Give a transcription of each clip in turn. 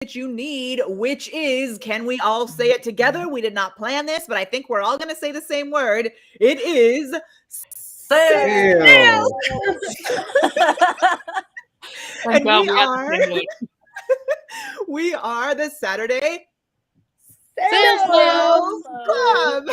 that you need, which is, can we all say it together? We did not plan this, but I think we're all going to say the same word. It is sales. And we are the Saturday Sales Club.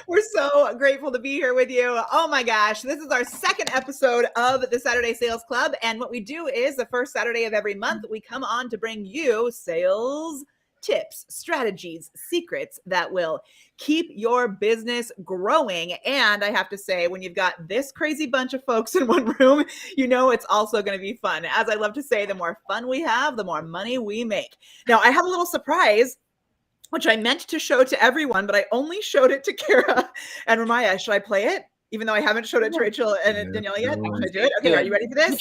We're so grateful to be here with you. Oh my gosh, this is our second episode of the Saturday Sales Club. And what we do is the first Saturday of every month, we come on to bring you sales tips, strategies, secrets that will keep your business growing. And I have to say, when you've got this crazy bunch of folks in one room, you know it's also going to be fun. As I love to say, the more fun we have, the more money we make. Now, I have a little surprise, which I meant to show to everyone, but I only showed it to Cara and Ramaya. Should I play it? Even though I haven't showed it to Rachel and Danielle yet? Should I do it? Okay, are you ready for this?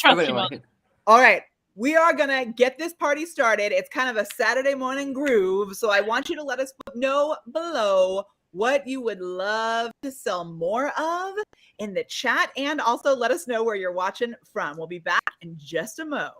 All right. We are going to get this party started. It's kind of a Saturday morning groove. So I want you to let us know below what you would love to sell more of in the chat. And also let us know where you're watching from. We'll be back in just a mo.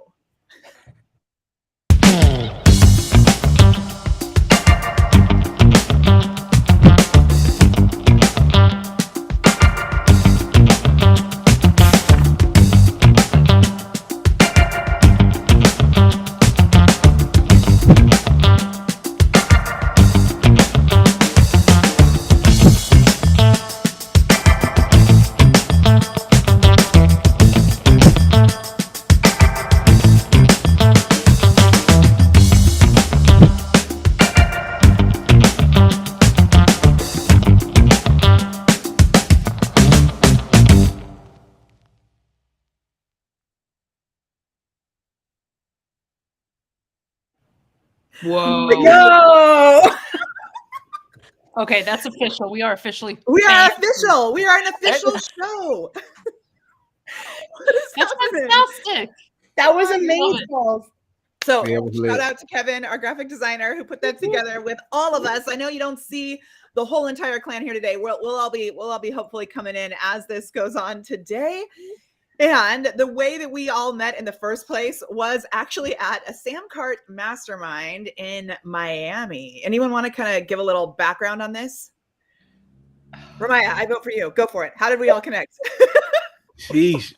Whoa. Go! Okay, that's official. We are officially. We are official. We are an official show. That's fantastic. That was amazing. So shout out to Kevin, our graphic designer, who put that together with all of us. I know you don't see the whole entire clan here today. We'll all be hopefully coming in as this goes on today. And the way that we all met in the first place was actually at a SamCart mastermind in Miami. Anyone want to kind of give a little background on this? Ramaya, I vote for you. Go for it. How did we all connect? Sheesh.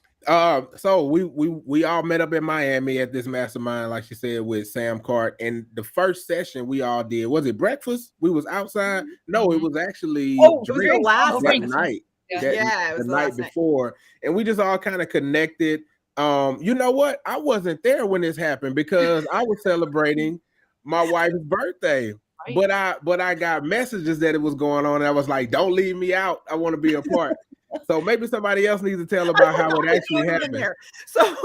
So we all met up in Miami at this mastermind, like she said, with SamCart. And the first session we all did, was it breakfast? We was outside. No, it was actually the last night. Yeah, it was the night before, and we just all kind of connected. You know what? I wasn't there when this happened because I was celebrating my wife's birthday. Right. But I got messages that it was going on, and I was like, "Don't leave me out. I want to be a part." So maybe somebody else needs to tell about how it actually happened. So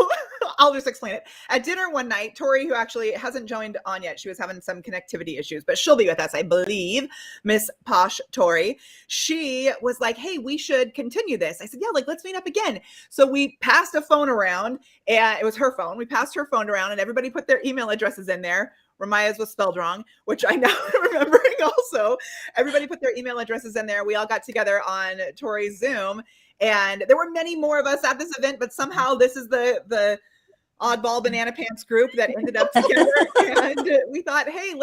I'll just explain it. At dinner one night, Tori, who actually hasn't joined on yet, she was having some connectivity issues, but she'll be with us, I believe. Miss Posh Tori, she was like, "Hey, we should continue this." I said, "Yeah, like let's meet up again." So we passed a phone around, and it was her phone. We passed her phone around, and everybody put their email addresses in there. Ramaya's was spelled wrong, which I now am remembering also. Everybody put their email addresses in there. We all got together on Tori's Zoom, and there were many more of us at this event, but somehow this is the oddball banana pants group that ended up together. And we thought, hey,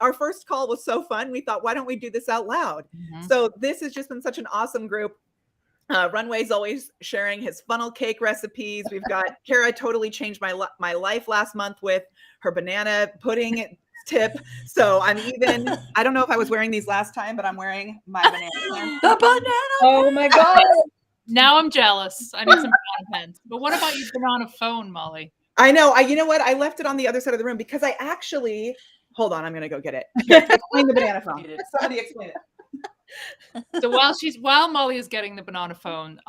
our first call was so fun. We thought, why don't we do this out loud? Mm-hmm. So this has just been such an awesome group. Runway's always sharing his funnel cake recipes. We've got Cara totally changed my life last month with her banana pudding tip. So I don't know if I was wearing these last time, but I'm wearing my banana. The banana. Oh my God. Now I'm jealous. I need some banana pens. But what about your banana phone, Molly? I know. You know what? I left it on the other side of the room because I actually, hold on, I'm going to go get it. Explain the banana phone. Somebody explain it. So while Molly is getting the banana phone,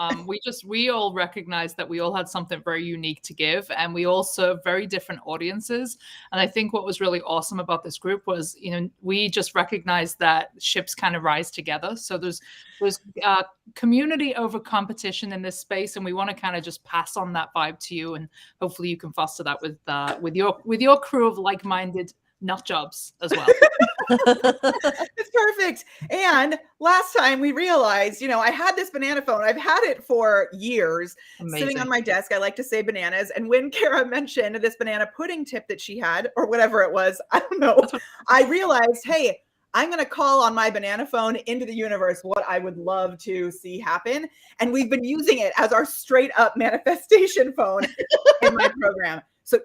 we all recognize that we all had something very unique to give, and we all serve very different audiences. And I think what was really awesome about this group was, we just recognized that ships kind of rise together. So there's community over competition in this space, and we want to kind of just pass on that vibe to you, and hopefully you can foster that with your crew of like-minded nut jobs as well. It's perfect. And last time we realized, I had this banana phone. I've had it for years. Sitting on my desk. I like to say bananas. And when Cara mentioned this banana pudding tip that she had, or whatever it was, I don't know, I realized, hey, I'm going to call on my banana phone into the universe what I would love to see happen. And we've been using it as our straight up manifestation phone in my program. So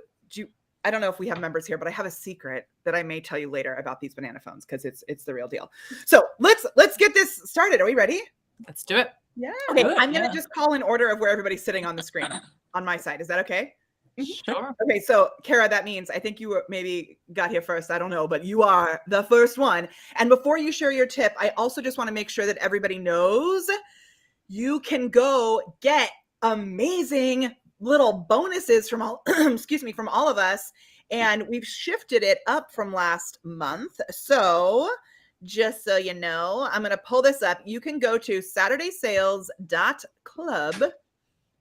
I don't know if we have members here, but I have a secret that I may tell you later about these banana phones because it's the real deal. So let's get this started. Are we ready? Let's do it. Yeah. Okay. I'm going to just call in order of where everybody's sitting on the screen on my side. Is that okay? Sure. Okay. So Cara, that means I think you maybe got here first. I don't know, but you are the first one. And before you share your tip, I also just want to make sure that everybody knows you can go get amazing little bonuses from all from all of us, and we've shifted it up from last month. So just so you know, I'm going to pull this up. You can go to SaturdaySales.club,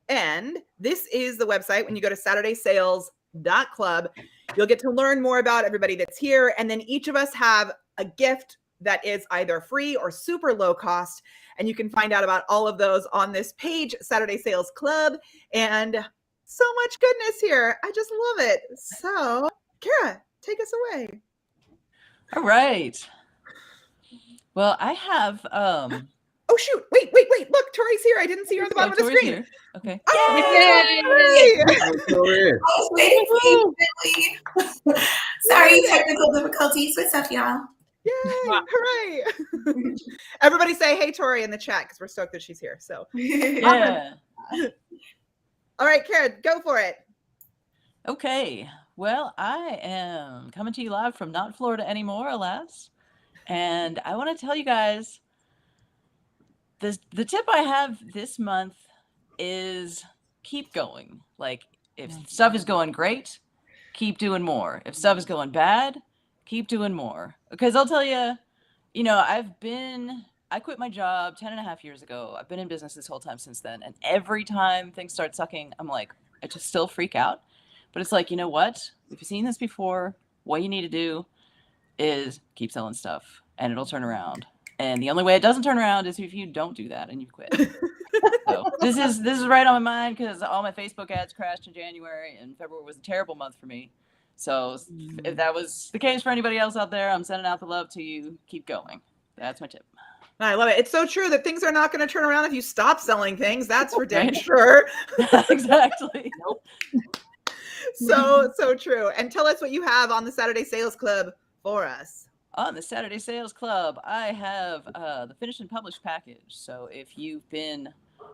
and this is the website. When you go to SaturdaySales.club, you'll get to learn more about everybody that's here, and then each of us have a gift that is either free or super low cost. And you can find out about all of those on this page, Saturday Sales Club. And so much goodness here. I just love it. So, Cara, take us away. All right. Well, I have Oh shoot. Wait. Look, Tori's here. I didn't see her on the bottom of the screen. Here. Okay. Yay! I was waiting for you, Billy. Sorry, technical difficulties. What's up, y'all? Yay! Hooray! Everybody say hey, Tori, in the chat because we're stoked that she's here. So, yeah. All right, Cara, go for it. Okay. Well, I am coming to you live from not Florida anymore, alas. And I want to tell you guys the tip I have this month is keep going. Like, if stuff is going great, keep doing more. If stuff is going bad, keep doing more. Because I'll tell you, I quit my job 10.5 years ago. I've been in business this whole time since then. And every time things start sucking, I'm like, I just still freak out. But it's like, you know what? If you've seen this before, what you need to do is keep selling stuff and it'll turn around. And the only way it doesn't turn around is if you don't do that and you quit. So this is right on my mind because all my Facebook ads crashed in January and February was a terrible month for me. So if that was the case for anybody else out there, I'm sending out the love to you. Keep going. That's my tip. I love it. It's so true that things are not going to turn around if you stop selling things. That's for damn sure. Exactly. Nope. So true. And tell us what you have on the Saturday Sales Club for us. On the Saturday Sales Club, I have the Finished and Published package. So if you've been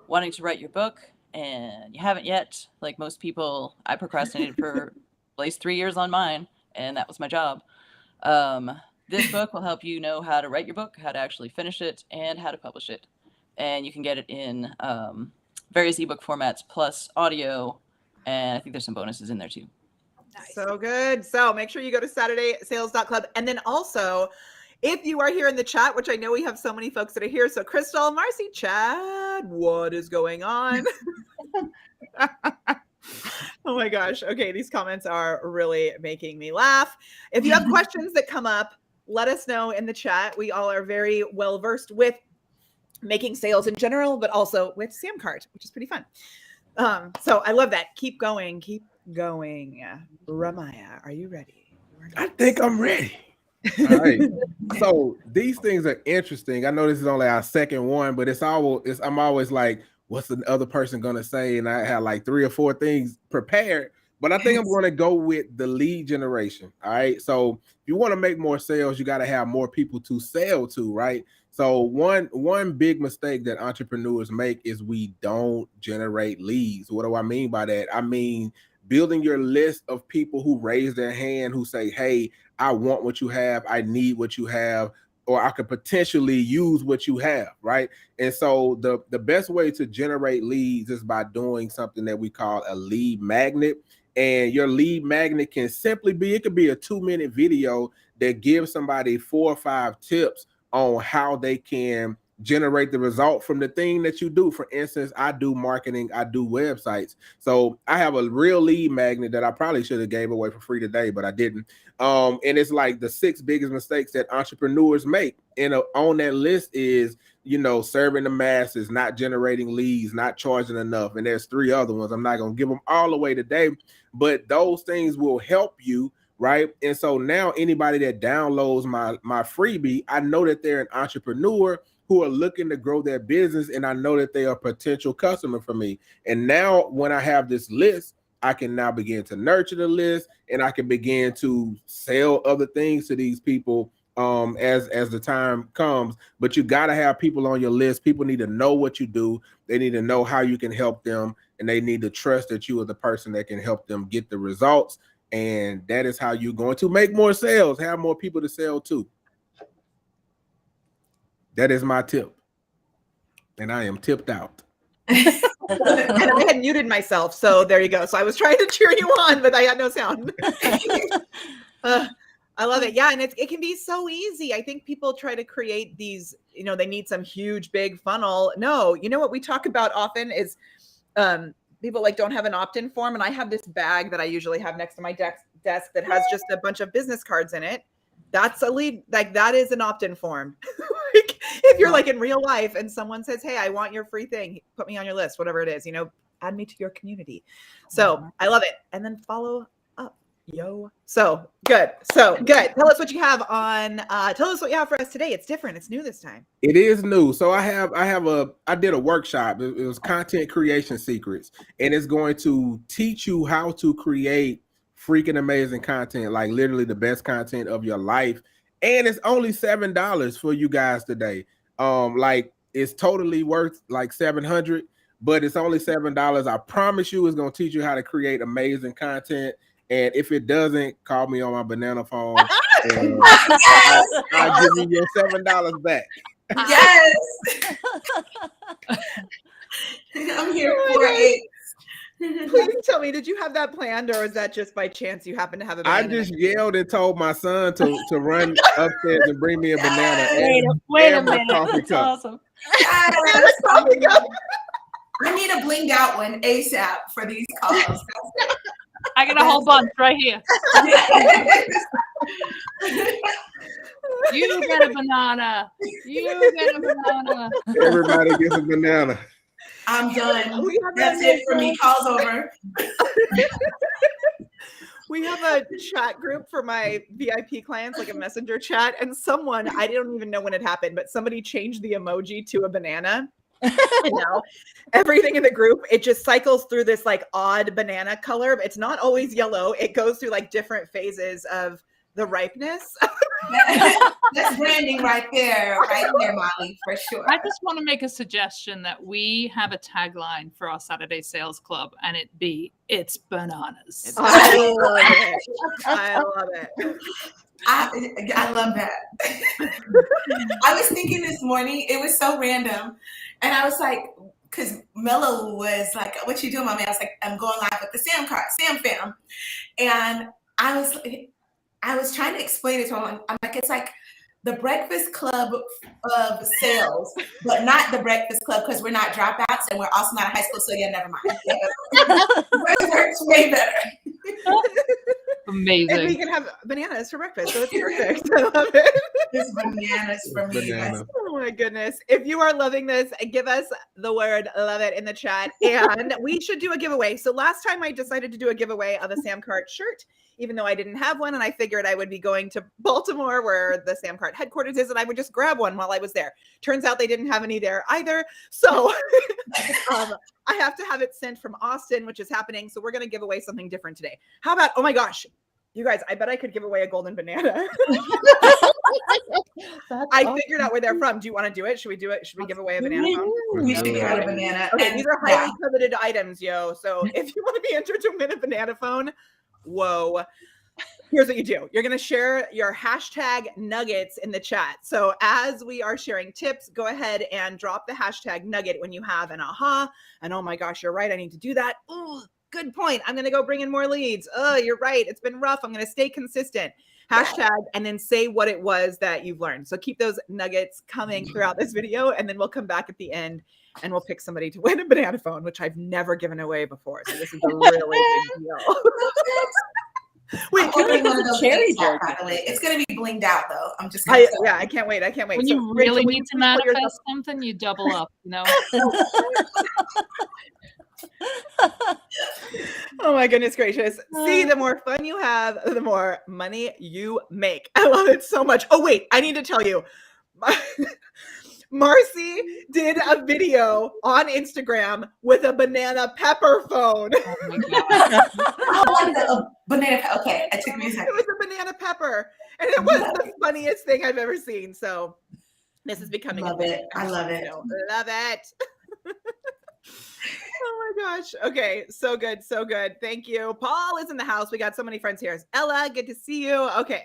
wanting to write your book and you haven't yet, like most people, I procrastinated for at least 3 years on mine, and that was my job. This book will help you know how to write your book, how to actually finish it, and how to publish it. And you can get it in various ebook formats plus audio, and I think there's some bonuses in there too. Nice. So good. So make sure you go to SaturdaySales.club. And then also, if you are here in the chat, which I know we have so many folks that are here. So Crystal, Marcy, Chad, what is going on? Oh my gosh. Okay. These comments are really making me laugh. If you have questions that come up, let us know in the chat. We all are very well versed with making sales in general, but also with SamCart, which is pretty fun. So I love that. Keep going. Keep going. Ramaya, are you ready? I think I'm ready. All right. So these things are interesting. I know this is only our second one, but I'm always like, what's the other person gonna say? And I have like 3 or 4 things prepared, but I think I'm gonna go with the lead generation. All right. So if you want to make more sales, you got to have more people to sell to, right? So one big mistake that entrepreneurs make is we don't generate leads. What do I mean by that? I mean building your list of people who raise their hand, who say, hey, I want what you have, I need what you have, or I could potentially use what you have, right? And so the best way to generate leads is by doing something that we call a lead magnet. And your lead magnet can simply be, it could be a 2-minute video that gives somebody 4 or 5 tips on how they can generate the result from the thing that you do. For instance, I do marketing, I do websites. So I have a real lead magnet that I probably should have gave away for free today, but I didn't. And it's like the 6 biggest mistakes that entrepreneurs make. And on that list is, serving the masses, not generating leads, not charging enough. And there's 3 other ones. I'm not going to give them all away today, but those things will help you. Right. And so now anybody that downloads my freebie, I know that they're an entrepreneur who are looking to grow their business, and I know that they are a potential customer for me. And now when I have this list, I can now begin to nurture the list, and I can begin to sell other things to these people as the time comes. But you got to have people on your list. People need to know what you do. They need to know how you can help them, and they need to trust that you are the person that can help them get the results. And that is how you're going to make more sales, have more people to sell to. That is my tip. And I am tipped out. And I had muted myself. So there you go. So I was trying to cheer you on, but I had no sound. I love it. Yeah. And it can be so easy. I think people try to create these, they need some huge, big funnel. No, what we talk about often is people don't have an opt-in form. And I have this bag that I usually have next to my desk that has just a bunch of business cards in it. That's a lead, that is an opt-in form. If you're in real life and someone says, hey, I want your free thing, put me on your list, whatever it is, add me to your community. So I love it. And then follow up, yo. So good. Tell us what you have tell us what you have for us today. It's different. It's new this time. It is new. So I did a workshop. It was content creation secrets, and it's going to teach you how to create freaking amazing content, like literally the best content of your life. And it's only $7 for you guys today. It's totally worth $700, but it's only $7. I promise you it's going to teach you how to create amazing content. And if it doesn't, call me on my banana phone. And I'll give you your $7 back. Yes. I'm here for it. Please tell me, did you have that planned, or is that just by chance you happen to have a banana? I just yelled and told my son to run upstairs and bring me a banana. Wait a minute. That's awesome. Yes. I need a blinged out one ASAP for these calls. I got a whole bunch right here. You get a banana. You get a banana. Everybody gets a banana. I'm done. That's it for me. Call's over. We have a chat group for my VIP clients, a messenger chat, and someone, I don't even know when it happened, but somebody changed the emoji to a banana. Everything in the group, it just cycles through this odd banana color. It's not always yellow. It goes through different phases of the ripeness. That's branding right there, Molly, for sure. I just want to make a suggestion that we have a tagline for our Saturday Sales Club, and it's bananas. I love it. I love it. I love that. I was thinking this morning, it was so random, and I was like, because Mello was like, "What you doing, my man?" I was like, "I'm going live with the SamCart, Sam Fam," and I was trying to explain it to him. I'm like, it's like the Breakfast Club of sales, but not the Breakfast Club because we're not dropouts and we're also not high school, so yeah, never mind. It works way better. Amazing. And we can have bananas for breakfast, so it's perfect. I love it. It's bananas for me. Banana. Oh my goodness. If you are loving this, give us the word love it in the chat. And we should do a giveaway. So last time I decided to do a giveaway of a SamCart shirt, even though I didn't have one, and I figured I would be going to Baltimore where the SamCart headquarters is, and I would just grab one while I was there. Turns out they didn't have any there either. So I have to have it sent from Austin, which is happening. So we're going to give away something different today. How about, oh my gosh, you guys, I bet I could give away a golden banana. I figured out where they're from. Do you want to do it? Should we do it? Should we give away a banana phone? We should give out a banana. Okay, these are highly coveted items, yo. So if you want to be entered to win a banana phone, whoa. Here's what you do. You're going to share your hashtag nuggets in the chat. So as we are sharing tips, go ahead and drop the hashtag nugget when you have an aha. And oh my gosh, you're right. I need to do that. Ooh, good point. I'm going to go bring in more leads. Oh, you're right. It's been rough. I'm going to stay consistent. Hashtag, and then say what it was that you've learned. So keep those nuggets coming throughout this video, and then we'll come back at the end and we'll pick somebody to win a banana phone, which I've never given away before. So this is a really big deal. Wait, can we do a cherry by jerky? the way, it's gonna be blinged out though. I'm just gonna I can't wait. I can't wait. When So, you really Rachel, need to manifest something, you double up, you know? Oh my goodness gracious. See, the more fun you have, the more money you make. I love it so much. Oh, wait, I need to tell you. Marcy did a video on Instagram with a banana pepper phone. Oh my God. Oh, the banana. Okay, I took me a second. It was a banana pepper, and it was the funniest thing I've ever seen. So this is becoming Love it. I love it. Love it. Oh my gosh. Okay. So good. So good. Thank you. Paul is in the house. We got so many friends here. Ella, good to see you. Okay.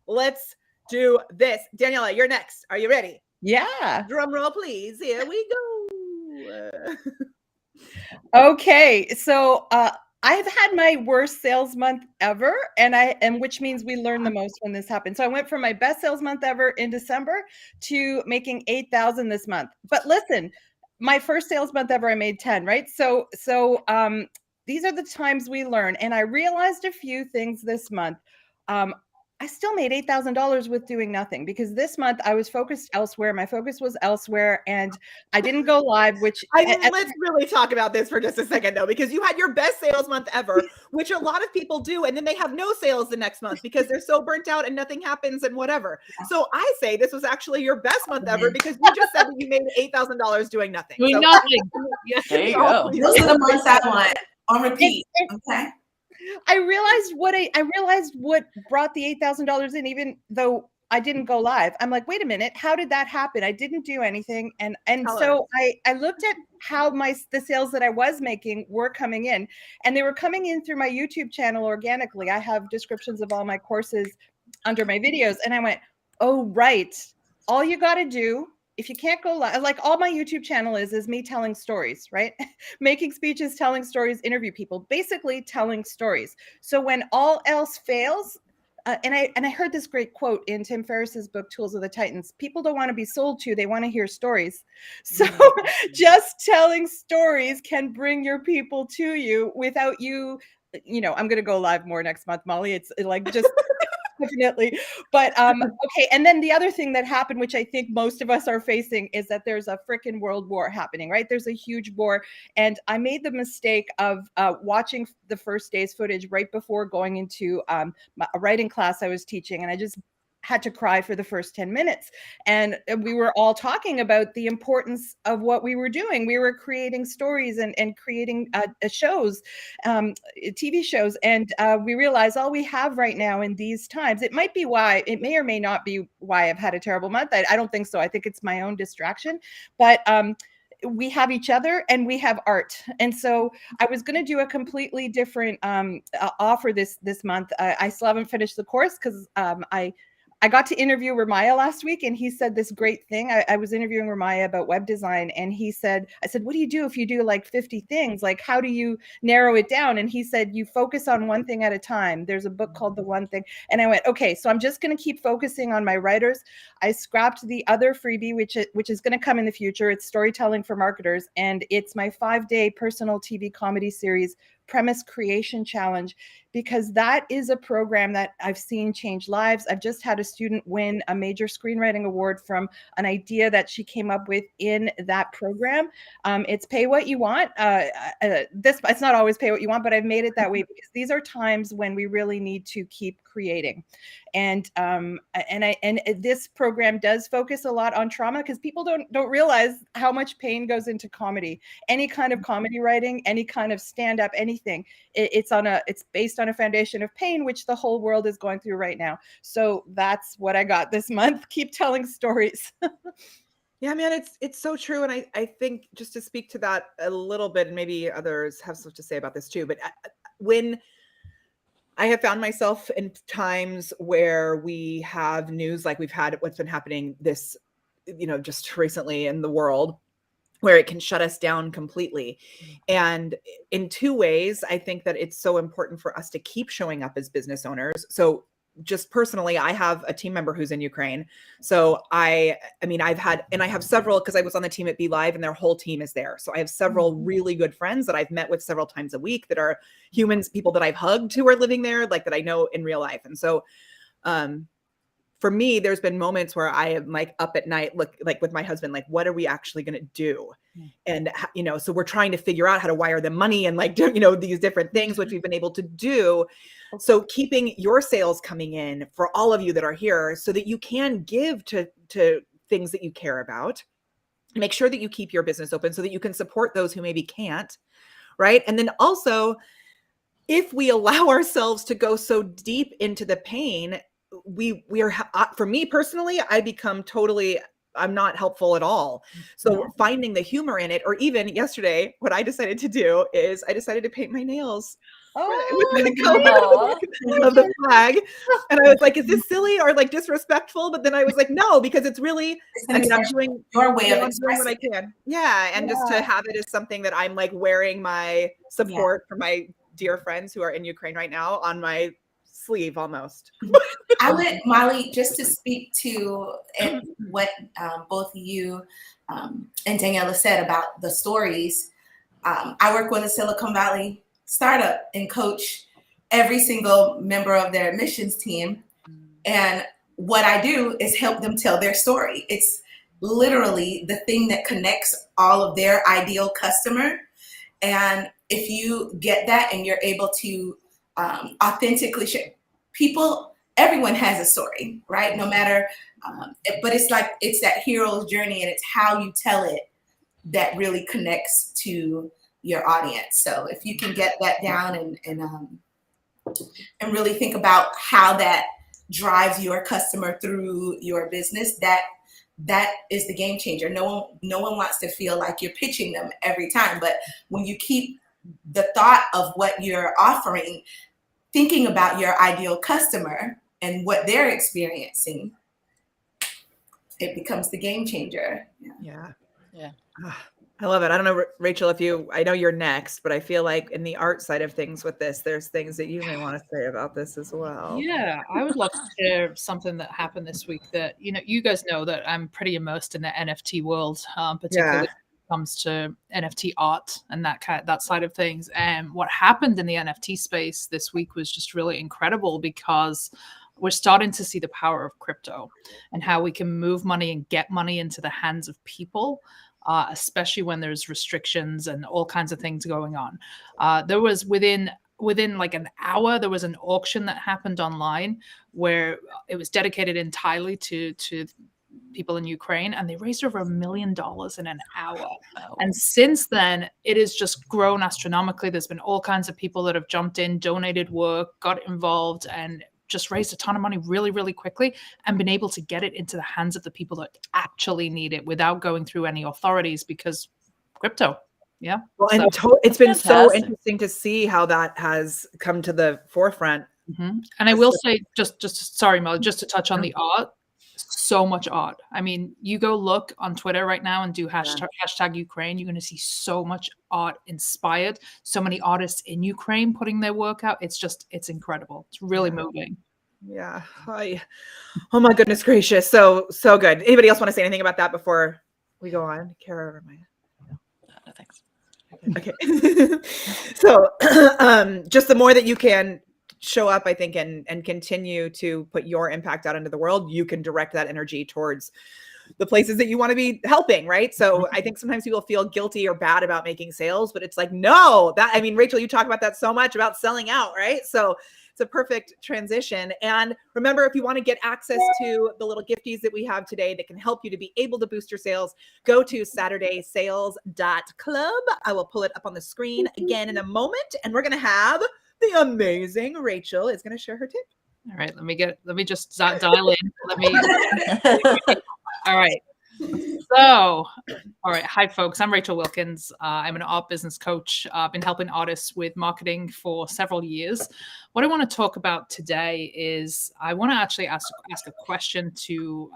Let's do this. Daniela, you're next. Are you ready? Yeah. Drum roll, please. Here we go. Okay. So I've had my worst sales month ever, and which means we learn the most when this happens. So I went from my best sales month ever in December to making 8,000 this month. But listen, my first sales month ever, I made 10, right? So these are the times we learn. And I realized a few things this month. I still made $8,000 with doing nothing, because this month I was focused elsewhere. My focus was elsewhere, and I didn't go live, which let's really talk about this for just a second though, because you had your best sales month ever, which a lot of people do. And then they have no sales the next month because they're so burnt out and nothing happens and whatever. So I say this was actually your best month ever, because you just said that you made $8,000 doing nothing. Doing So, nothing. There you go. Those are the months I want on repeat. Okay. I realized what brought the $8,000 in, even though I didn't go live. I'm like, wait a minute, how did that happen? I didn't do anything. And so I looked at how the sales that I was making were coming in, and they were coming in through my YouTube channel organically. I have descriptions of all my courses under my videos. And I went, oh, right. All you got to do, if you can't go live, like all my YouTube channel is me telling stories, right? Making speeches, telling stories, interview people, basically telling stories. So when all else fails, and I heard this great quote in Tim Ferriss's book, Tools of the Titans: people don't want to be sold to, they want to hear stories. So just telling stories can bring your people to you without you, I'm going to go live more next month, Molly. It's like just... Definitely. But okay. And then the other thing that happened, which I think most of us are facing, is that there's a freaking world war happening, right? There's a huge war. And I made the mistake of watching the first day's footage right before going into a writing class I was teaching. And I just had to cry for the first 10 minutes. And we were all talking about the importance of what we were doing. We were creating stories and creating shows, TV shows. And we realized all we have right now in these times, it may or may not be why I've had a terrible month. I don't think so. I think it's my own distraction. But we have each other and we have art. And so I was going to do a completely different offer this month. I still haven't finished the course because I got to interview Ramaya last week, and he said this great thing. I was interviewing Ramaya about web design, and I said, what do you do if you do like 50 things? Like, how do you narrow it down? And he said, you focus on one thing at a time. There's a book called The One Thing. And I went, okay, so I'm just going to keep focusing on my writers. I scrapped the other freebie, which is going to come in the future. It's Storytelling for Marketers, and it's my 5-day personal TV comedy series, Premise Creation Challenge, because that is a program that I've seen change lives. I've just had a student win a major screenwriting award from an idea that she came up with in that program. It's pay what you want. It's not always pay what you want, but I've made it that way because these are times when we really need to keep creating. And this program does focus a lot on trauma, because people don't realize how much pain goes into comedy. Any kind of comedy writing, any kind of stand-up, anything. It's based on a foundation of pain, which the whole world is going through right now. So that's what I got this month. Keep telling stories. Yeah, man, it's so true. And I think, just to speak to that a little bit, and maybe others have stuff to say about this too, but when I have found myself in times where we have news like we've had, what's been happening this, just recently in the world, where it can shut us down completely. And in two ways, I think that it's so important for us to keep showing up as business owners. So just personally, I have a team member who's in Ukraine. So I have several, because I was on the team at Be Live and their whole team is there. So I have several really good friends that I've met with several times a week that are humans, people that I've hugged who are living there, like that I know in real life. And so, for me, there's been moments where I am like up at night, like with my husband, like, what are we actually going to do? And, so we're trying to figure out how to wire them money and like, these different things, which we've been able to do. So keeping your sales coming in for all of you that are here so that you can give to things that you care about. Make sure that you keep your business open so that you can support those who maybe can't. Right. And then also, if we allow ourselves to go so deep into the pain, we are, for me personally, I become I'm not helpful at all. So finding the humor in it, or even yesterday, what I decided to do is I decided to paint my nails with the color of the flag. And I was like, is this silly or like disrespectful? But then I was like, no, because it's really, I'm doing your way of doing what I can. Yeah. And just to have it as something that I'm like wearing my support for my dear friends who are in Ukraine right now on my sleeve almost. I would, Molly, just to speak to what both you and Daniela said about the stories. I work with a Silicon Valley startup and coach every single member of their admissions team. And what I do is help them tell their story. It's literally the thing that connects all of their ideal customer. And if you get that and you're able to authentically share, everyone has a story, right? No matter, but it's that hero's journey, and it's how you tell it that really connects to your audience. So if you can get that down and really think about how that drives your customer through your business, that is the game changer. No one wants to feel like you're pitching them every time, but when you keep the thought of what you're offering, thinking about your ideal customer and what they're experiencing, it becomes the game changer. Yeah. I love it. I don't know, Rachel, I know you're next, but I feel like in the art side of things with this, there's things that you may want to say about this as well. Yeah, I would love to share something that happened this week that, you guys know that I'm pretty immersed in the NFT world, particularly when it comes to NFT art and that side of things. And what happened in the NFT space this week was just really incredible, because we're starting to see the power of crypto and how we can move money and get money into the hands of people, especially when there's restrictions and all kinds of things going on. There was within like an hour, there was an auction that happened online where it was dedicated entirely to people in Ukraine, and they raised over $1 million in an hour. And since then, it has just grown astronomically. There's been all kinds of people that have jumped in, donated work, got involved, and just raised a ton of money really, really quickly, and been able to get it into the hands of the people that actually need it without going through any authorities, because crypto. Yeah. Well, and it's been so interesting to see how that has come to the forefront. Mm-hmm. And I will say, sorry, Molly, just to touch on the art, so much art. I mean, you go look on Twitter right now and do hashtag Ukraine. You're going to see so much art inspired. So many artists in Ukraine putting their work out. It's incredible. It's really moving. Yeah. Oh my goodness gracious. So good. Anybody else want to say anything about that before we go on? Cara or Maya? No, thanks. Okay. So just the more that you can show up, I think, and continue to put your impact out into the world, you can direct that energy towards the places that you want to be helping, right? So I think sometimes people feel guilty or bad about making sales, but it's like, no, Rachel, you talk about that so much about selling out, right? So it's a perfect transition. And remember, if you want to get access to the little gifties that we have today that can help you to be able to boost your sales, go to SaturdaySales.club. I will pull it up on the screen again in a moment, and we're going to have the amazing Rachel is going to share her tip. All right, let me just dial in. All right. So All right. Hi, folks. I'm Rachel Wilkons. I'm an art business coach. I've been helping artists with marketing for several years. What I want to talk about today is I want to actually ask a question to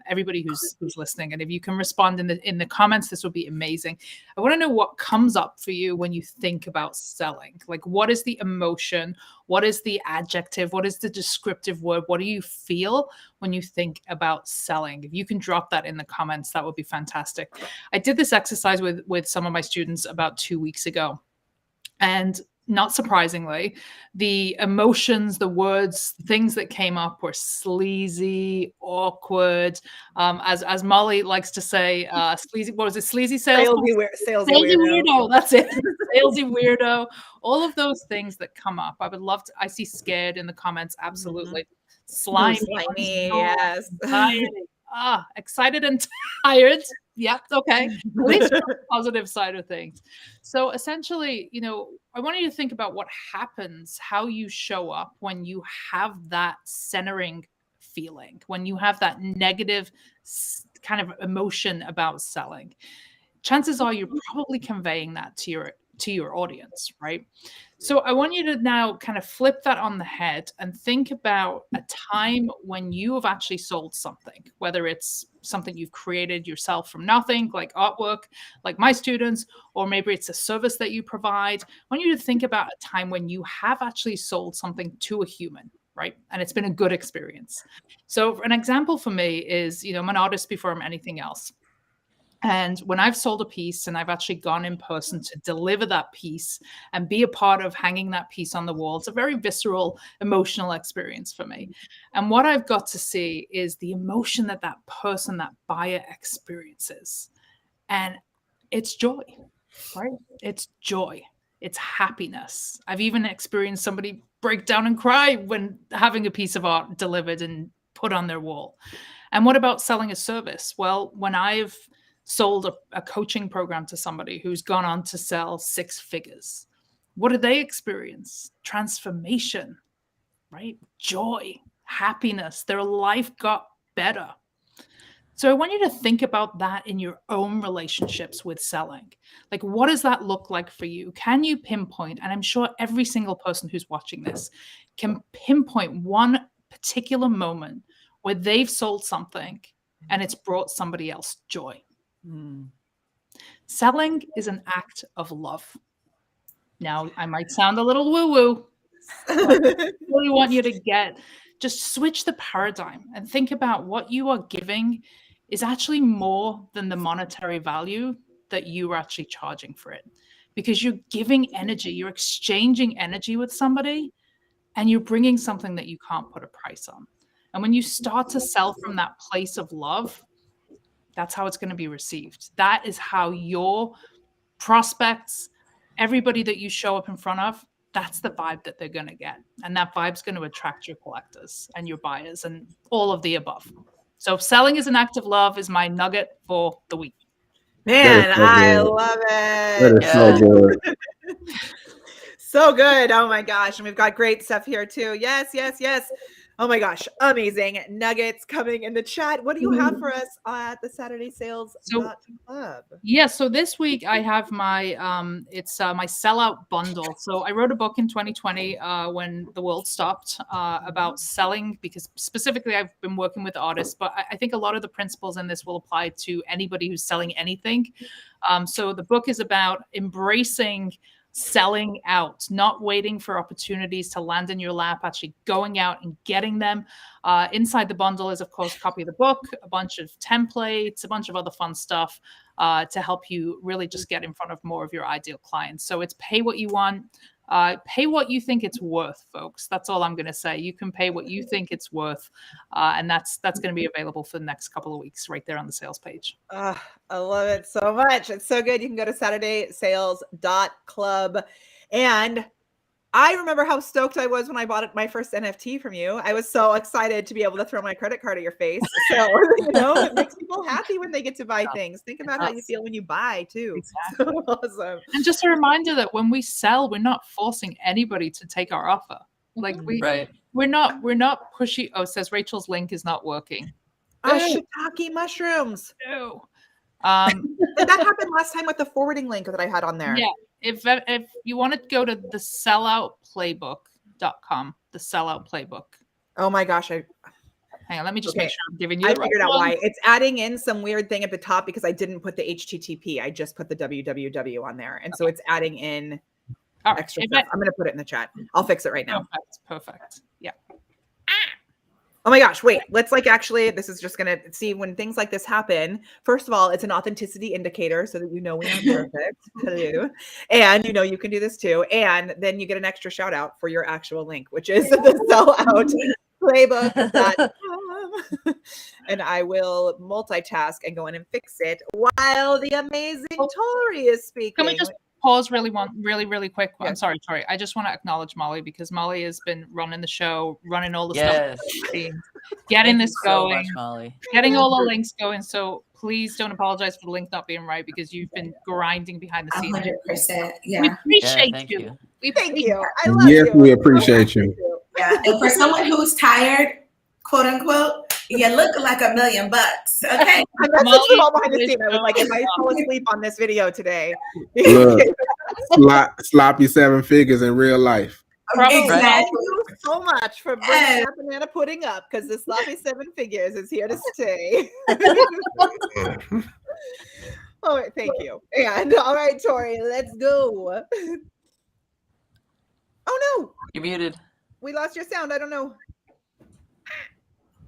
everybody who's listening. And if you can respond in the comments, this would be amazing. I want to know what comes up for you when you think about selling. Like, what is the emotion? What is the adjective? What is the descriptive word? What do you feel when you think about selling? If you can drop that in the comments, that would be fantastic. I did this exercise with some of my students about 2 weeks ago. And not surprisingly, the emotions, the words, things that came up were sleazy, awkward. As Molly likes to say, sleazy, what was it? Sleazy sales? Salesy weirdo. That's it. Salesy weirdo. All of those things that come up. I would love to, I see scared in the comments. Absolutely. Slimy, yes. Excited and tired. Yeah, okay. At least the positive side of things. So essentially, I want you to think about what happens, how you show up when you have that centering feeling, when you have that negative kind of emotion about selling. Chances are you're probably conveying that to your audience, right? So I want you to now kind of flip that on the head and think about a time when you have actually sold something, whether it's something you've created yourself from nothing, like artwork, like my students, or maybe it's a service that you provide. I want you to think about a time when you have actually sold something to a human, right? And it's been a good experience. So an example for me is, I'm an artist before I'm anything else. And when I've sold a piece and I've actually gone in person to deliver that piece and be a part of hanging that piece on the wall, it's a very visceral, emotional experience for me. And what I've got to see is the emotion that person, that buyer experiences. And it's joy, right? It's joy. It's happiness. I've even experienced somebody break down and cry when having a piece of art delivered and put on their wall. And what about selling a service? Well, when I've sold a coaching program to somebody who's gone on to sell 6 figures, what did they experience? Transformation, right? Joy, happiness. Their life got better. So I want you to think about that in your own relationships with selling. Like, what does that look like for you? Can you pinpoint? And I'm sure every single person who's watching this can pinpoint one particular moment where they've sold something and it's brought somebody else joy. Selling is an act of love. Now, I might sound a little woo-woo. I really want you to just switch the paradigm and think about what you are giving is actually more than the monetary value that you are actually charging for it. Because you're giving energy, you're exchanging energy with somebody, and you're bringing something that you can't put a price on. And when you start to sell from that place of love, that's how it's going to be received. That is how your prospects, everybody that you show up in front of, that's the vibe that they're going to get. And that vibe's going to attract your collectors and your buyers and all of the above. So selling is an act of love is my nugget for the week. Man, I love it. That is so good. So good. Oh my gosh. And we've got great stuff here too. Yes. Oh my gosh. Amazing nuggets coming in the chat. What do you have for us at the Saturday Sales Club? Yeah. So this week I have my, it's my sellout bundle. So I wrote a book in 2020 when the world stopped about selling, because specifically I've been working with artists, but I think a lot of the principles in this will apply to anybody who's selling anything. So the book is about embracing selling out, not waiting for opportunities to land in your lap, actually going out and getting them. Inside the bundle is, of course, a copy of the book, a bunch of templates, a bunch of other fun stuff to help you really just get in front of more of your ideal clients. So it's pay what you want. Pay what you think it's worth, folks. That's all I'm going to say. You can pay what you think it's worth. And that's going to be available for the next couple of weeks right there on the sales page. I love it so much. It's so good. You can go to SaturdaySales.club. And I remember how stoked I was when I bought my first NFT from you. I was so excited to be able to throw my credit card at your face. So, it makes people happy when they get to buy things. Think about how you feel when you buy too. Exactly. So awesome. And just a reminder that when we sell, we're not forcing anybody to take our offer. Like we're not pushy. Oh, it says Rachel's link is not working. Shiitake mushrooms. No. That happened last time with the forwarding link that I had on there. Yeah. If you want to go to the selloutplaybook.com, the sellout playbook. Oh my gosh. Hang on, let me just make sure I'm giving you I the figured right out one. why. It's adding in some weird thing at the top because I didn't put the HTTP. I just put the www on there. And so it's adding in extra stuff. I'm going to put it in the chat. I'll fix it right now. Perfect. Yeah. Oh my gosh, wait, let's actually, this is just going to see when things like this happen. First of all, it's an authenticity indicator so that we know we are perfect. Hello. And you can do this too. And then you get an extra shout out for your actual link, which is the selloutplaybook.com. And I will multitask and go in and fix it while the amazing Tori is speaking. Can we just pause really quick? Yes. I'm sorry, Tori. I just want to acknowledge Molly because Molly has been running the show, running all the stuff, getting this going, much, Molly. Getting all the links going. So please don't apologize for the link not being right because you've been grinding behind the scenes. 100%. Yeah. We appreciate you. Thank you. I love you. Yes, we appreciate you. Yeah. And for someone who's tired, quote unquote, you look like $1 million. Okay. I messaged them all behind the scene. I was like, if I fall asleep on this video today. Look, sloppy 7 figures in real life. Exactly. Thank you so much for bringing that banana pudding up because the sloppy 7 figures is here to stay. All right, thank you. And all right, Tori, let's go. Oh no, you're muted. We lost your sound. I don't know.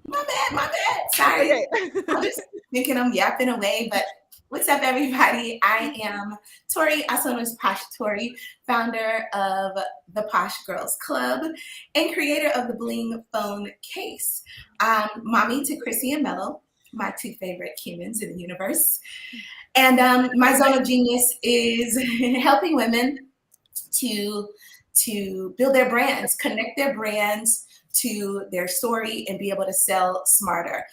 My bad. Sorry. Okay. I'm just thinking I'm yapping away, but what's up, everybody? I am Tori, also known as Posh Tori, founder of the Posh Girls Club and creator of the Bling Phone Case. Mommy to Chrissy and Mello, my 2 favorite humans in the universe. And my zone of genius is helping women to build their brands, connect their brands to their story and be able to sell smarter.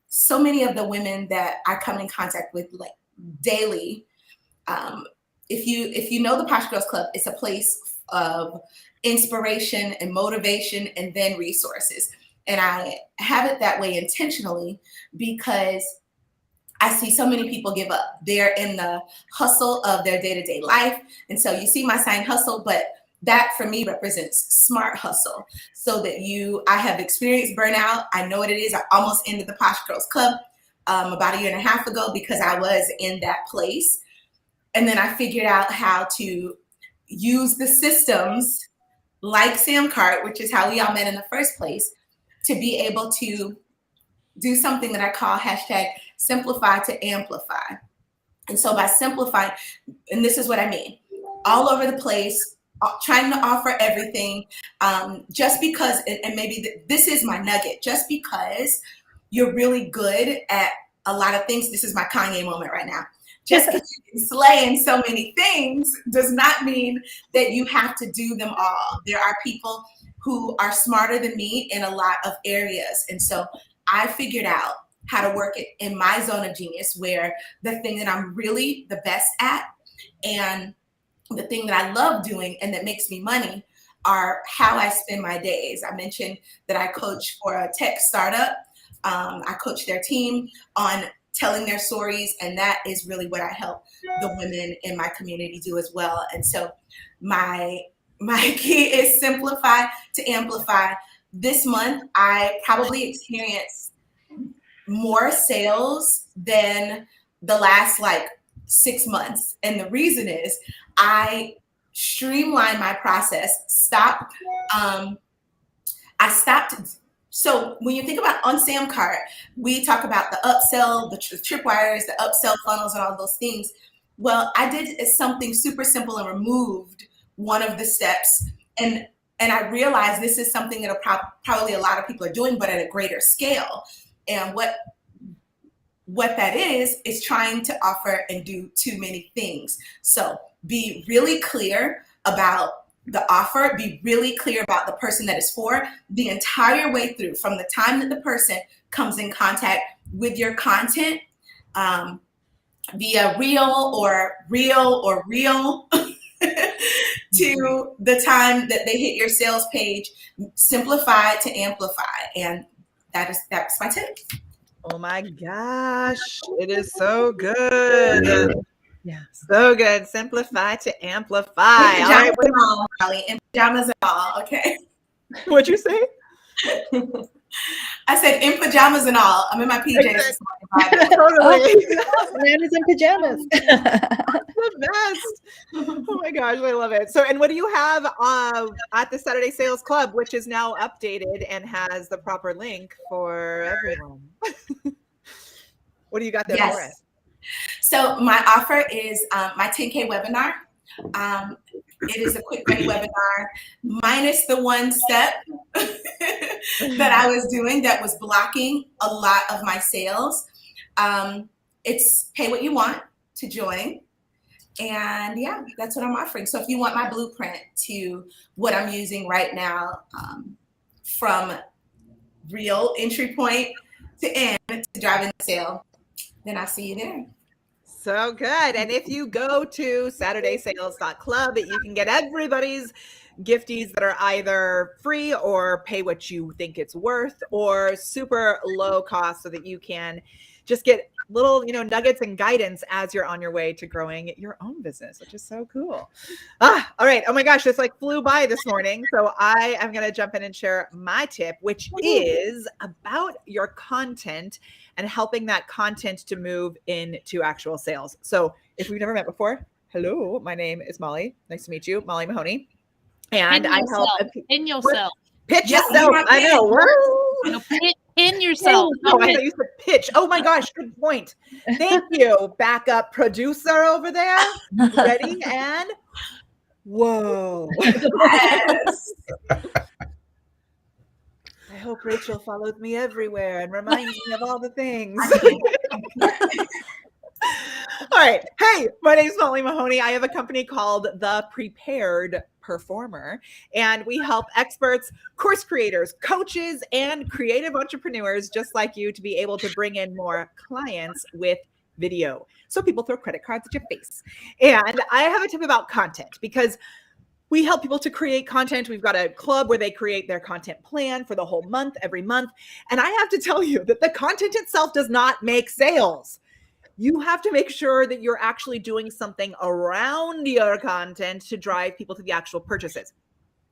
So many of the women that I come in contact with daily, if you know the Posh Girls Club, it's a place of inspiration and motivation and then resources. And I have it that way intentionally because I see so many people give up. They're in the hustle of their day-to-day life. And so you see my sign hustle, but that for me represents smart hustle so that I have experienced burnout. I know what it is. I almost ended the Posh Girls Club about 1.5 years ago because I was in that place. And then I figured out how to use the systems like SamCart, which is how we all met in the first place, to be able to do something that I call #simplify to amplify. And so by simplifying, and this is what I mean, all over the place, trying to offer everything, just because, and maybe this is my nugget, just because you're really good at a lot of things, this is my Kanye moment right now, just because you can slay in so many things does not mean that you have to do them all. There are people who are smarter than me in a lot of areas. And so I figured out how to work it in my zone of genius, where the thing that I'm really the best at and the thing that I love doing and that makes me money are how I spend my days. I mentioned that I coach for a tech startup. I coach their team on telling their stories, and that is really what I help the women in my community do as well. And so my key is simplify to amplify. This month, I probably experienced more sales than the last 6 months. And the reason is I streamlined my process, So when you think about on SamCart, we talk about the upsell, the tripwires, the upsell funnels and all those things. Well, I did something super simple and removed one of the steps. And I realized this is something that probably a lot of people are doing, but at a greater scale. And what that is trying to offer and do too many things. So be really clear about the offer, be really clear about the person that is for the entire way through, from the time that the person comes in contact with your content via reel to the time that they hit your sales page. Simplify to amplify. And that's my tip. Oh my gosh, it is so good. Yeah, so good. Simplify to amplify. In All right, pajamas and all, Molly. In pajamas and all, okay? what'd you say? I said in pajamas and all. I'm in my PJs this morning. Totally. Man is in pajamas. The best. Oh my gosh, I love it. So, and what do you have at the Saturday Sales Club, which is now updated and has the proper link for everyone? What do you got there for us? So my offer is my 10K webinar. It is a quick, ready webinar, minus the one step that I was doing that was blocking a lot of my sales. It's pay what you want to join. And yeah, that's what I'm offering. So if you want my blueprint to what I'm using right now, from real entry point to end to driving the sale, then I'll see you there. So good. And if you go to SaturdaySales.club, you can get everybody's gifties that are either free or pay what you think it's worth, or super low cost, so that you can just get little, nuggets and guidance as you're on your way to growing your own business, which is so cool. All right. Oh my gosh, this flew by this morning. So I am going to jump in and share my tip, which is about your content and helping that content to move into actual sales. So if we've never met before, hello, my name is Molly. Nice to meet you, Molly Mahoney. And I help in yourself. Pitch yourself. I know. Pin yourself. Oh, I thought you said pitch. Oh my gosh, good point. Thank you, backup producer over there. Ready and whoa. Yes. I hope Rachel follows me everywhere and reminds me of all the things. All right. Hey, my name is Molly Mahoney. I have a company called The Prepared Performer, and we help experts, course creators, coaches, and creative entrepreneurs just like you to be able to bring in more clients with video. So people throw credit cards at your face. And I have a tip about content, because we help people to create content. We've got a club where they create their content plan for the whole month, every month. And I have to tell you that the content itself does not make sales. You have to make sure that you're actually doing something around your content to drive people to the actual purchases.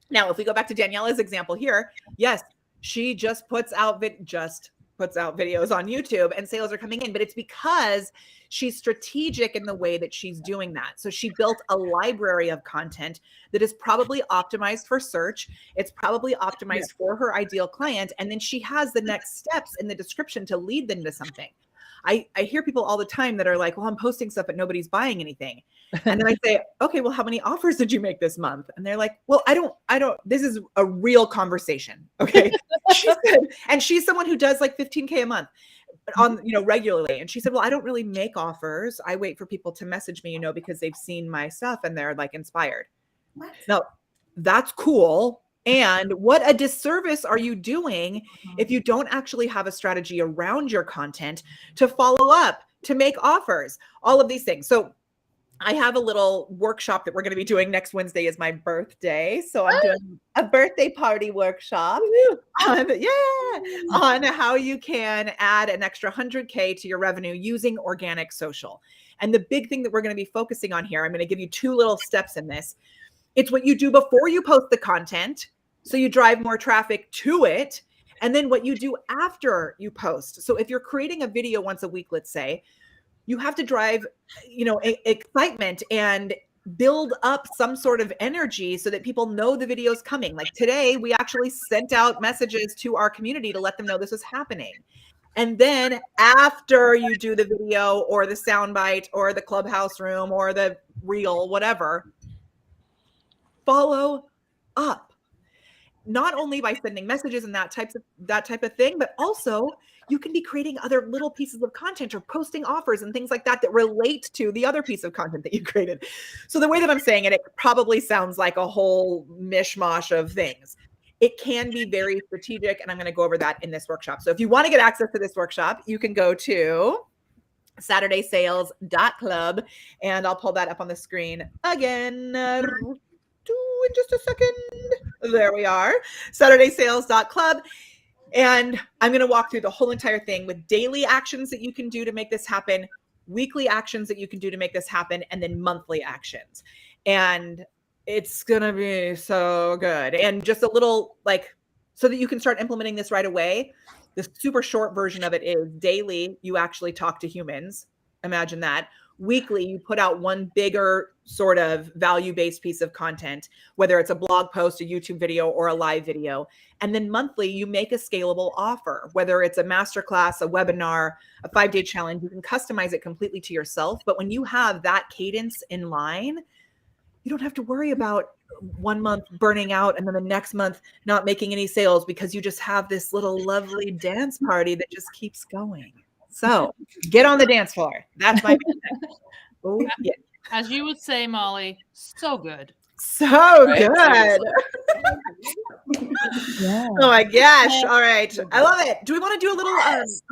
Now, if we go back to Daniela's example here, yes, she just puts out videos on YouTube and sales are coming in, but it's because she's strategic in the way that she's doing that. So she built a library of content that is probably optimized for search. It's probably optimized for her ideal client. And then she has the next steps in the description to lead them to something. I hear people all the time that are like, well, I'm posting stuff, but nobody's buying anything. And then I say, okay, well, how many offers did you make this month? And they're like, well, I don't, this is a real conversation. Okay. She said, and she's someone who does like 15K a month on, regularly. And she said, well, I don't really make offers. I wait for people to message me, because they've seen my stuff and they're like inspired. What? No, that's cool. And what a disservice are you doing if you don't actually have a strategy around your content to follow up, to make offers, all of these things. So I have a little workshop that we're going to be doing next Wednesday is my birthday. So I'm doing a birthday party workshop on how you can add an extra 100K to your revenue using organic social. And the big thing that we're going to be focusing on here, I'm going to give you 2 little steps in this. It's what you do before you post the content, so you drive more traffic to it, and then what you do after you post. So if you're creating a video once a week, let's say, you have to drive, excitement and build up some sort of energy so that people know the video is coming. Like today, we actually sent out messages to our community to let them know this is happening. And then after you do the video or the soundbite or the clubhouse room or the reel, whatever, follow up. Not only by sending messages and that type of thing, but also you can be creating other little pieces of content or posting offers and things like that that relate to the other piece of content that you created. So the way that I'm saying it, it probably sounds like a whole mishmash of things. It can be very strategic, and I'm going to go over that in this workshop. So if you want to get access to this workshop, you can go to SaturdaySales.club, and I'll pull that up on the screen again. In just a second. There we are. SaturdaySales.club. And I'm going to walk through the whole entire thing with daily actions that you can do to make this happen, weekly actions that you can do to make this happen, and then monthly actions. And it's going to be so good. And just a little like, so that you can start implementing this right away. The super short version of it is daily, you actually talk to humans. Imagine that. Weekly, you put out one bigger sort of value-based piece of content, whether it's a blog post, a YouTube video, or a live video. And then monthly, you make a scalable offer, whether it's a masterclass, a webinar, a 5-day challenge. You can customize it completely to yourself. But when you have that cadence in line, you don't have to worry about 1 month burning out and then the next month not making any sales, because you just have this little lovely dance party that just keeps going. So get on the dance floor. That's my oh, yeah. As you would say, Molly, so good. So Right? good. Yeah. Oh my gosh. All right. I love it. Do we want to do a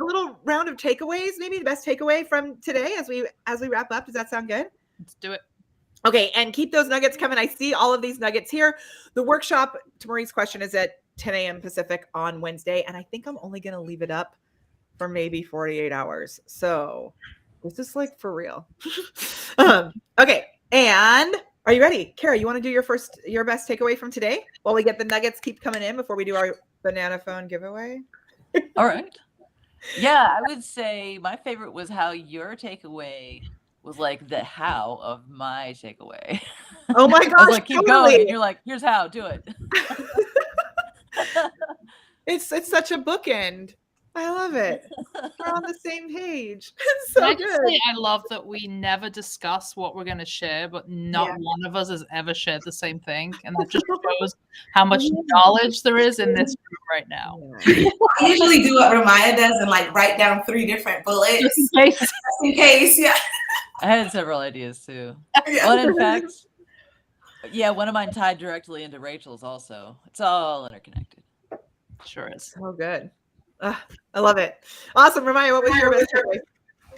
little round of takeaways? Maybe the best takeaway from today as we wrap up. Does that sound good? Let's do it. Okay. And keep those nuggets coming. I see all of these nuggets here. The workshop, to Marie's question, is at 10 a.m. Pacific on Wednesday. And I think I'm only going to leave it up for maybe 48 hours. So this is like for real. Okay. And are you ready? Cara, you want to do your best takeaway from today while we get the nuggets keep coming in before we do our banana phone giveaway? All right. Yeah, I would say my favorite was how your takeaway was like the how of my takeaway. Oh my I was gosh, like, keep totally. going. And you're like, here's how, do it. It's such a bookend. I love it. We're on the same page. It's so Can I good. just say I love that we never discuss what we're going to share, but not one of us has ever shared the same thing. And that just shows how much knowledge there is in this room right now. I usually do what Ramaya does and like write down 3 different bullets. Just in case. Just in case, yeah. I had several ideas too. Yeah. Well, in fact, yeah, one of mine tied directly into Rachel's also. It's all interconnected. Sure is. So good. I love it. Awesome. Ramaya, what was your best takeaway?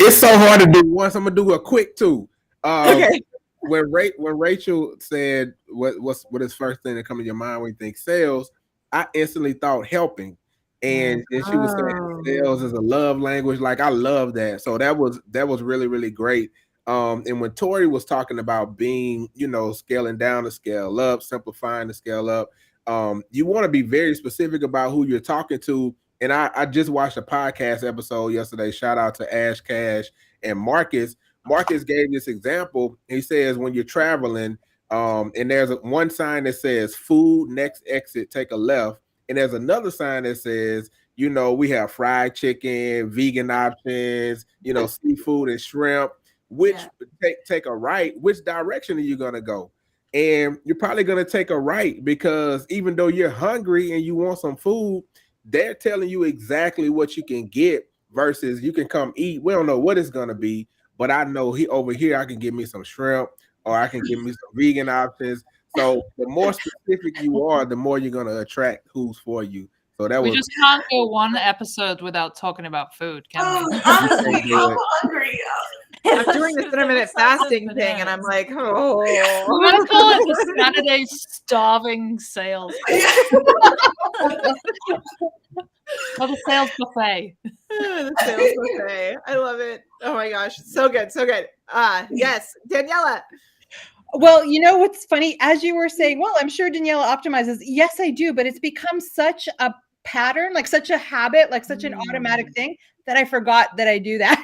It's so hard to do once. I'm gonna do a quick two. Okay. When Rachel said what is first thing that comes to your mind when you think sales, I instantly thought helping. And she was saying sales is a love language. Like I love that. So that was really, really great. And when Tori was talking about being, scaling down to scale up, simplifying to scale up, you want to be very specific about who you're talking to. And I just watched a podcast episode yesterday. Shout out to Ash Cash and Marcus. Marcus gave this example. He says when you're traveling, and there's one sign that says food, next exit, take a left. And there's another sign that says, we have fried chicken, vegan options, seafood and shrimp. Which take a right? Which direction are you gonna go? And you're probably gonna take a right because even though you're hungry and you want some food, they're telling you exactly what you can get versus you can come eat. We don't know what it's gonna be, but I know over here I can get me some shrimp or I can get me some vegan options. So the more specific you are, the more you're gonna attract who's for you. So we just can't go one episode without talking about food, can we? Honestly, I'm hungry. I'm doing this intermittent fasting thing, and I'm like, oh. We're going to call it the Saturday starving sales. Or the sales buffet. The sales buffet. I love it. Oh my gosh. So good. So good. Yes. Daniela. Well, what's funny? As you were saying, well, I'm sure Daniela optimizes. Yes, I do. But it's become such a pattern, like such a habit, like such an automatic thing that I forgot that I do that.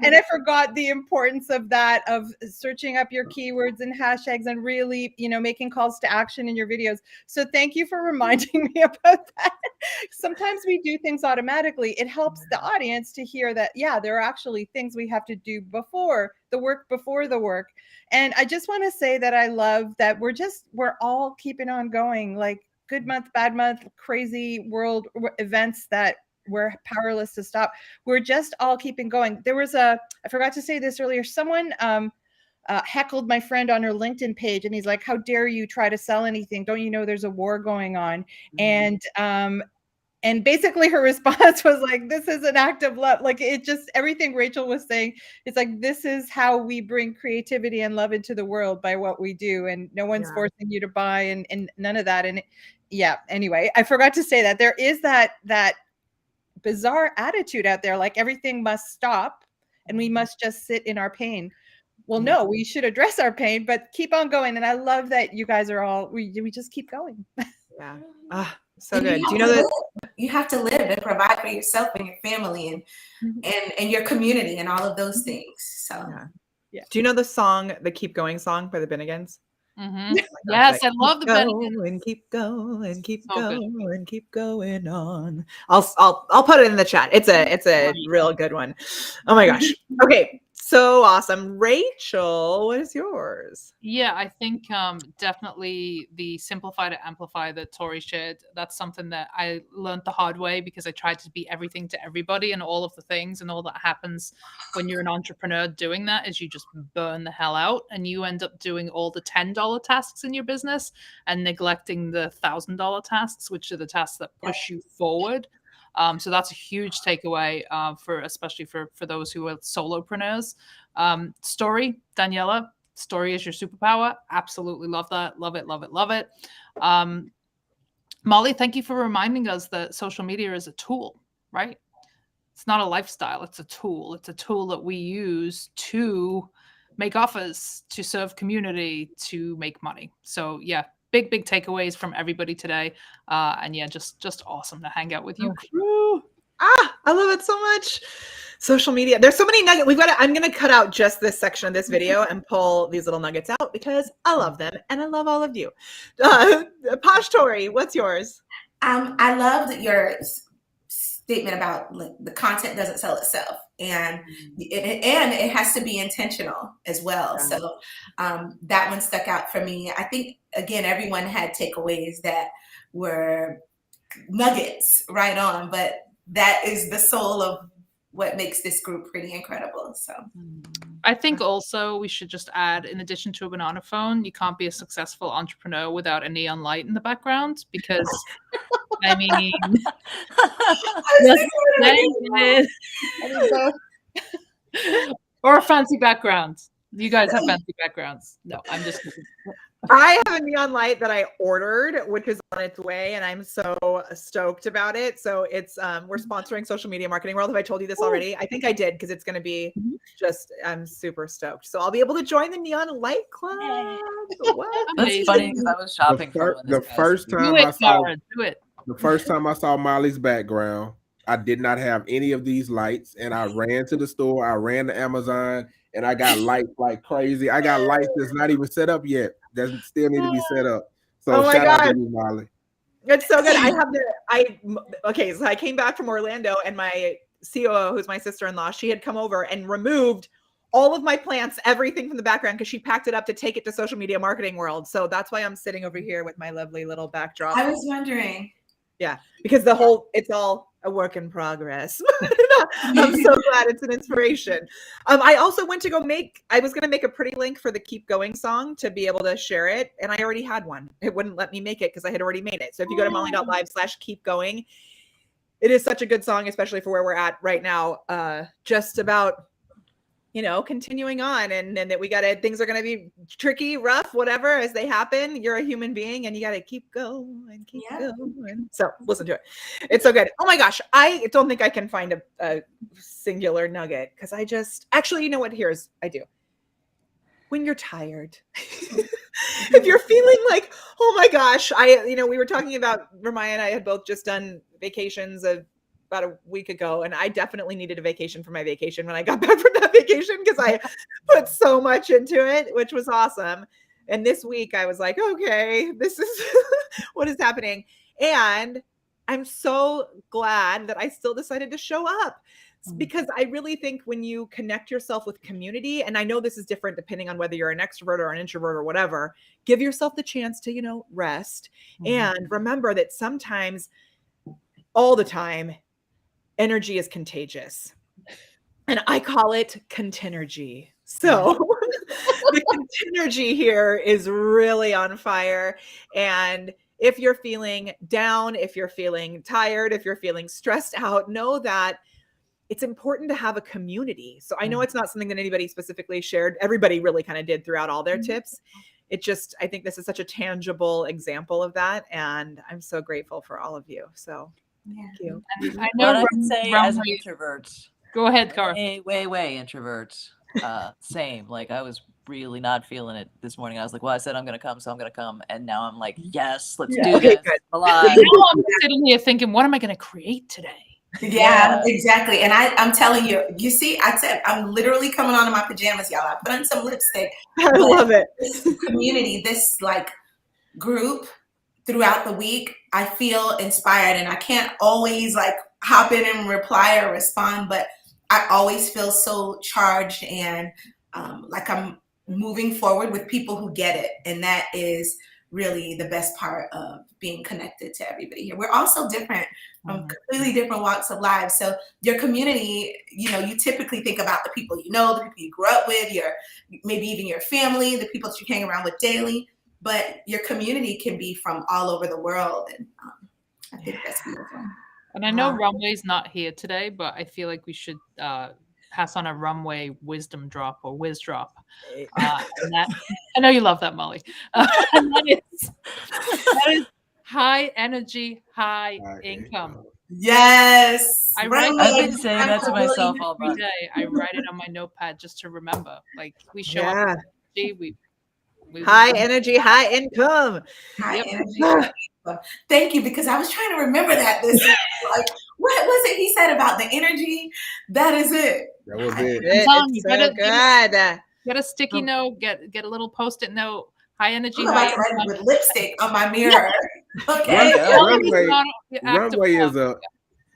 And I forgot the importance of that, of searching up your keywords and hashtags and really, making calls to action in your videos. So thank you for reminding me about that. Sometimes we do things automatically. It helps the audience to hear that, yeah, there are actually things we have to do before the work. And I just want to say that I love that we're all keeping on going, like good month, bad month, crazy world events that we're powerless to stop. We're just all keeping going. There was I forgot to say this earlier. Someone heckled my friend on her LinkedIn page, and he's like, "How dare you try to sell anything? Don't you know there's a war going on?" And basically her response was like, "This is an act of love." Like it just, everything Rachel was saying, it's like, this is how we bring creativity and love into the world by what we do. And no one's forcing you to buy and none of that. And yeah, anyway, I forgot to say that there is that bizarre attitude out there, like everything must stop and we must just sit in our pain. Well, no, we should address our pain, but keep on going. And I love that you guys are all, we just keep going. Yeah. So good. Do you know that you have to live and provide for yourself and your family and your community and all of those things? So yeah. Do you know the song, the Keep Going song by the Benegans? Mm-hmm. Yes, I love the Benegans. And keep going, keep going, and keep going on. I'll put it in the chat. It's a real good one. Oh my gosh. Okay. So awesome. Rachel, what is yours? Yeah, I think definitely the simplify to amplify that Tori shared. That's something that I learned the hard way because I tried to be everything to everybody and all of the things, and all that happens when you're an entrepreneur doing that is you just burn the hell out and you end up doing all the $10 tasks in your business and neglecting the $1,000 tasks, which are the tasks that push you forward. So that's a huge takeaway especially for those who are solopreneurs. Story, Daniela, story is your superpower. Absolutely love that. Love it, love it, love it. Molly, thank you for reminding us that social media is a tool, right? It's not a lifestyle. It's a tool. It's a tool that we use to make offers, to serve community, to make money. So yeah, big takeaways from everybody today. And yeah, just awesome to hang out with you. I love it so much. Social media. There's so many nuggets. I'm going to cut out just this section of this video and pull these little nuggets out because I love them and I love all of you. Posh Tori, what's yours? I loved your statement about the content doesn't sell itself, and it has to be intentional as well. Yeah. So that one stuck out for me. I think again, everyone had takeaways that were nuggets right on, but that is the soul of what makes this group pretty incredible. So I think also we should just add, in addition to a banana phone, you can't be a successful entrepreneur without a neon light in the background because I mean, or a fancy background. You guys have fancy backgrounds. No, I'm just kidding. I have a neon light that I ordered, which is on its way, and I'm so stoked about it. So it's we're sponsoring Social Media Marketing World. Have I told you this already? I think I did because it's going to be I'm super stoked. So I'll be able to join the Neon Light Club. That's funny because I was shopping the first time I saw Molly's background, I did not have any of these lights, and I ran to the store. I ran to Amazon, and I got lights like crazy. I got lights that's not even set up yet. That still need to be set up. So shout out to you, Molly. It's so good. So I came back from Orlando, and my COO, who's my sister-in-law, she had come over and removed all of my plants, everything from the background, because she packed it up to take it to Social Media Marketing World. So that's why I'm sitting over here with my lovely little backdrop. I was wondering. Yeah, because it's all a work in progress. I'm so glad it's an inspiration. I also went to I was going to make a pretty link for the Keep Going song to be able to share it. And I already had one. It wouldn't let me make it because I had already made it. So if you go to molly.live/keepgoing, it is such a good song, especially for where we're at right now. Just about, continuing on and that things are going to be tricky, rough, whatever, as they happen. You're a human being and you got to keep going and keep going. So listen to it. It's so good. Oh my gosh. I don't think I can find a singular nugget because actually, you know what? I do. When you're tired, if you're feeling like, oh my gosh, we were talking about Ramaya and I had both just done vacations about a week ago, and I definitely needed a vacation for my vacation when I got back from that vacation because I put so much into it, which was awesome. And this week I was like, okay, this is what is happening. And I'm so glad that I still decided to show up because I really think when you connect yourself with community, and I know this is different depending on whether you're an extrovert or an introvert or whatever, give yourself the chance to, rest. And remember that sometimes, all the time, energy is contagious, and I call it contenergy. So the contenergy here is really on fire. And if you're feeling down, if you're feeling tired, if you're feeling stressed out, know that it's important to have a community. So I know it's not something that anybody specifically shared. Everybody really kind of did throughout all their tips. I think this is such a tangible example of that. And I'm so grateful for all of you. So thank you. And I know I can say as an introvert. Go ahead, Cara. Way introvert. Same. Like I was really not feeling it this morning. I was like, well, I said I'm gonna come, so I'm gonna come. And now I'm like, yes, let's do this. Alive. Now I'm sitting here thinking, what am I gonna create today? Yeah, exactly. And I'm telling you, you see, I said I'm literally coming on in my pajamas, y'all. I put on some lipstick. I love it. This community, this like group throughout the week, I feel inspired, and I can't always like hop in and reply or respond, but I always feel so charged and like I'm moving forward with people who get it. And that is really the best part of being connected to everybody here. We're all so different from completely different walks of life. So your community, you know, you typically think about the people you know, the people you grew up with, maybe even your family, the people that you hang around with daily, but your community can be from all over the world. And I think that's beautiful. And I know Runway's not here today, but I feel like we should pass on a Runway wisdom drop or whiz drop. And that, I know you love that, Molly. And that is high energy, high income. Yes. I've been saying that to myself all day. I write it on my notepad just to remember. Like we show up, we high energy, high income. High energy, high income. Thank you, because I was trying to remember that this week. Like, what was it he said about the energy? That is it. That was it. It's so good. Get a sticky note, get a little post-it note. High energy, high income. With lipstick on my mirror. Okay. Runway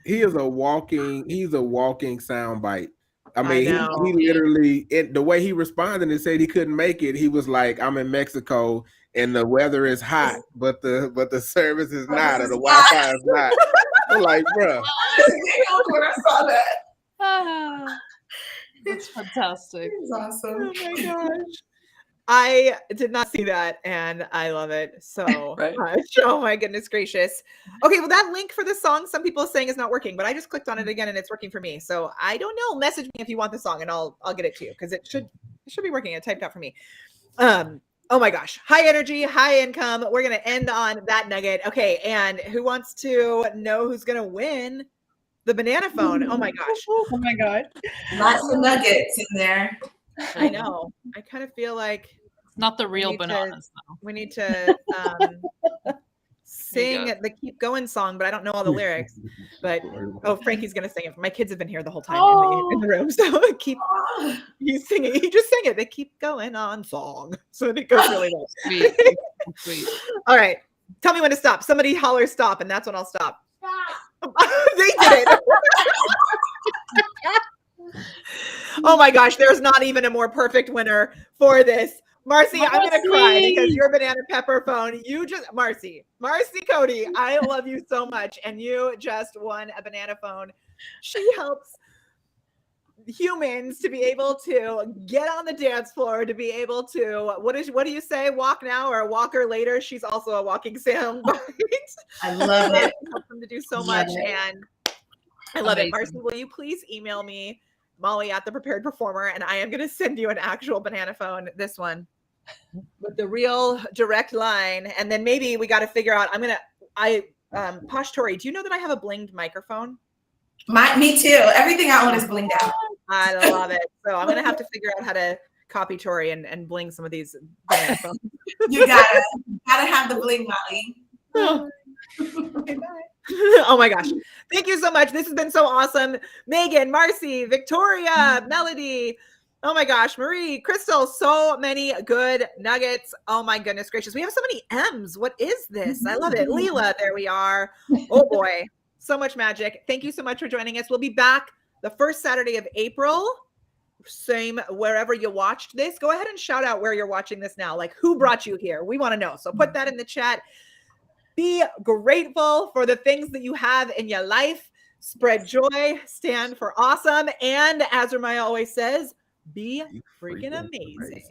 is a walking soundbite. I mean, he literally, the way he responded and said he couldn't make it, he was like, I'm in Mexico and the weather is hot, but the service is not, or the Wi-Fi is not. I'm like, bro. When I saw that. That's fantastic. It's awesome. Oh my gosh. I did not see that, and I love it so much. Oh my goodness gracious. Okay, well, that link for the song, some people are saying is not working, but I just clicked on it again and it's working for me. So I don't know. Message me if you want the song and I'll get it to you, because it should be working. It typed out for me. Oh my gosh. High energy, high income. We're gonna end on that nugget. Okay, and who wants to know who's gonna win the banana phone? Oh my gosh. Oh my god. Lots of nuggets in there. I know. I kind of feel like not the real bananas. We need to sing the Keep Going song, but I don't know all the lyrics. But Frankie's gonna sing it. My kids have been here the whole time in the room, so he's singing. He just sang it. They keep going on song, so it goes really well. Sweet. All right, tell me when to stop. Somebody holler stop, and that's when I'll stop. They did it. Oh my gosh, there's not even a more perfect winner for this. Marcy, I'm going to cry because your banana pepper phone, Marcy Cody, I love you so much. And you just won a banana phone. She helps humans to be able to get on the dance floor, to be able to, what do you say? Walk now or walk her later. She's also a walking soundbite. I love it. Helps them to do so much. And I love it. Marcy, will you please email me, Molly at The Prepared Performer, and I am going to send you an actual banana phone, this one, with the real direct line. And then maybe we got to figure out, Posh Tori, do you know that I have a blinged microphone? Me too. Everything I own is blinged out. I love it. So I'm going to have to figure out how to copy Tori and bling some of these banana phones. You gotta have the bling, Molly. Okay, bye. Oh my gosh. Thank you so much. This has been so awesome. Megan, Marcy, Victoria, Melody. Oh my gosh. Marie, Crystal, so many good nuggets. Oh my goodness gracious. We have so many M's. What is this? I love it. Leela, there we are. Oh boy. So much magic. Thank you so much for joining us. We'll be back the first Saturday of April. Same wherever you watched this. Go ahead and shout out where you're watching this now. Like, who brought you here? We want to know. So put that in the chat. Be grateful for the things that you have in your life. Spread joy. Stand for awesome. And as Ramaya always says, be freaking amazing.